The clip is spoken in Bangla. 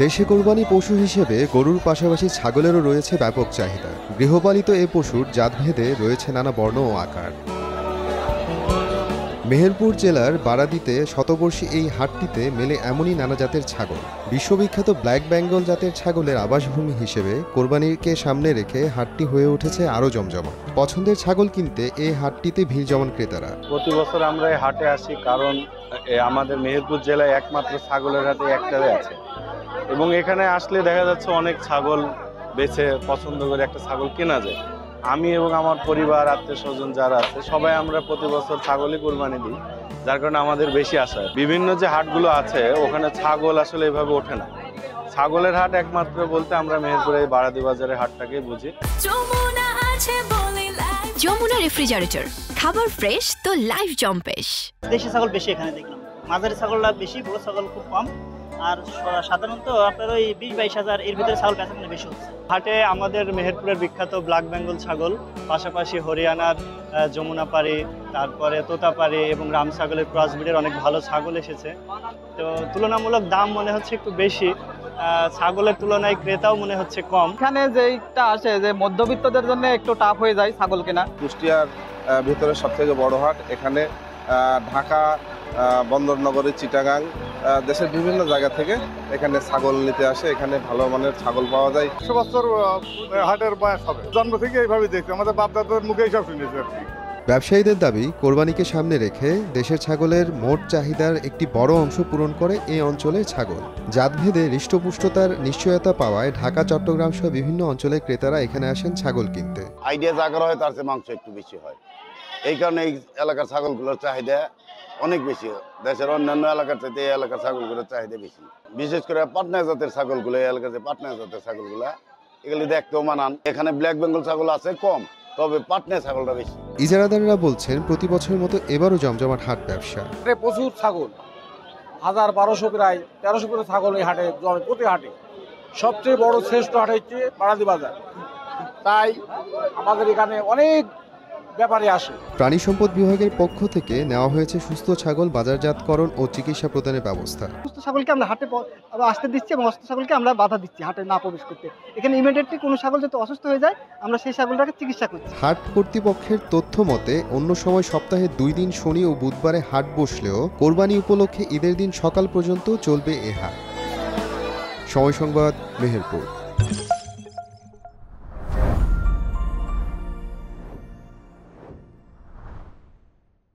দেশে কোরবানি পশু হিসেবে গরুর পাশাপাশি ছাগলেরও রয়েছে ব্যাপক চাহিদা। গৃহপালিত এ পশুর জাতভেদে রয়েছে নানা বর্ণ ও আকার। মেহেরপুর জেলার বারাদিতে শতবর্ষী এই হাটটিতে মেলে এমনই নানা জাতের ছাগল। বিশ্ববিখ্যাত ব্ল্যাক বেঙ্গল জাতের ছাগলের আবাসভূমি হিসেবে কোরবানিকে সামনে রেখে হাটটি হয়ে উঠেছে আরও জমজমাট। পছন্দের ছাগল কিনতে এই হাটটিতে ভিড় জমান ক্রেতারা। প্রতি বছর আমরা এই হাটে আসি, কারণ আমাদের মেহেরপুর জেলায় একমাত্র ছাগলের হাটে একটাই আছে, এবং এখানে আসলে দেখা যাচ্ছে অনেক ছাগল বেছে পছন্দ করে একটা ছাগল কেনা যায়। আমি এবং আমার পরিবার, আত্মীয় স্বজন যারা আছে, সবাই আমরা প্রতি বছর ছাগলই কোরবানি দিই, যার কারণে আমাদের বেশি আশা। বিভিন্ন যে হাটগুলো আছে ওখানে ছাগল আসলে এভাবে ওঠে না। ছাগলের হাট একমাত্র বলতে আমরা মেহেরপুরে বারাদি বাজারের হাটটাকে বুঝি। যমুনা রেফ্রিজারেটর, খাবার ফ্রেশ তো লাইফ জম্পেশ। দেশি ছাগল বেশি এখানে দেখলাম, মাঝারি ছাগলটা বেশি, বড় ছাগল খুব কম। আর সাধারণত আপনার ওই 20-22 হাজার এর ভিতরে ছাগল বেচাকেনা বেশি হচ্ছে। হাটে আমাদের মেহেরপুরের বিখ্যাত ব্ল্যাক বেঙ্গল ছাগল, পাশাপাশি হরিয়ানার যমুনাপাড়ি, তারপরে তোতাপাড়ি এবং রাম ছাগলের ক্রস ব্রিডের অনেক ভালো ছাগল এসেছে। তো তুলনামূলক দাম মনে হচ্ছে একটু বেশি, ছাগলের তুলনায় ক্রেতাও মনে হচ্ছে কম। এখানে যেটা আসে যে মধ্যবিত্তদের জন্য একটু টাফ হয়ে যায় ছাগল কেনা। কুষ্টিয়ার ভিতরে সবথেকে বড় হাট। এখানে ঢাকা, বন্দরনগরী, চিটাগাং, দেশের বিভিন্ন জায়গা থেকে এখানে ছাগল নিতে আসে। এখানে ভালো মানের ছাগল পাওয়া যায়। 100 বছর হাটের বয়স হবে, জন্ম থেকে এইভাবে দেখছি, আমাদের বাপ-দাদার মুখেই সব শুনেছি আর কি। ব্যবসায়ীদের দাবি, কোরবানিকে সামনে রেখে দেশের ছাগলের মোট চাহিদার একটি বড় অংশ পূরণ করে এই অঞ্চলের ছাগল। জাতভেদে হৃষ্টপুষ্টতার নিশ্চয়তা পাওয়ায় ঢাকা, চট্টগ্রাম সহ বিভিন্ন অঞ্চলের ক্রেতারা এখানে আসেন ছাগল কিনতে। আইডিয়া যা করা হয় তার চেয়ে মাংস একটু বেশি হয়, এই কারণে এই এলাকার ছাগলগুলোর চাহিদা অনেক বেশি। দেশের অন্যান্য এলাকার চাইতে এই এলাকার ছাগলগুলোর চাহিদা বেশি। বিশেষ করে পাটনা জাতের ছাগলগুলো, এই এলাকার যে পাটনা জাতের ছাগলগুলা, এগুলি দেখতেও মানান। এখানে ব্ল্যাক বেঙ্গল ছাগল আছে কম, তবে পাটনা ছাগলটা বেশি। ইজারাদাররা বলছেন, প্রতি বছরের মতো এবারও জমজমাট হাট ব্যবসা। প্রচুর ছাগল, 1000-1200 প্রায় 1300 করে ছাগল এই হাটে জমে। প্রতি হাটে সবচেয়ে বড় শ্রেষ্ঠ হাট হচ্ছে বারাদি বাজার, তাই আমাদের এখানে অনেক ব্যাপারে আসে। প্রাণী সম্পদ বিভাগের পক্ষ থেকে নেওয়া হয়েছে সুস্থ ছাগল বাজারজাতকরণ ও চিকিৎসা প্রদানের ব্যবস্থা। সুস্থ ছাগলকে আমরা হাটে আসতে দিচ্ছি এবং অসুস্থ ছাগলকে আমরা বাধা দিচ্ছি হাটে না প্রবেশ করতে। এখানে ইমিডিয়েটলি কোনো ছাগল যদি অসুস্থ হয়ে যায় আমরা সেই ছাগলটাকে চিকিৎসা করছি। হাট কর্তৃপক্ষের তথ্য মতে অন্য সময় সপ্তাহে 2 দিন শনি ও বুধবারে হাট বসলেও কোরবানি উপলক্ষে ঈদের দিন সকাল পর্যন্ত চলবে এ হাট। সময় সংবাদ, মেহেরপুর।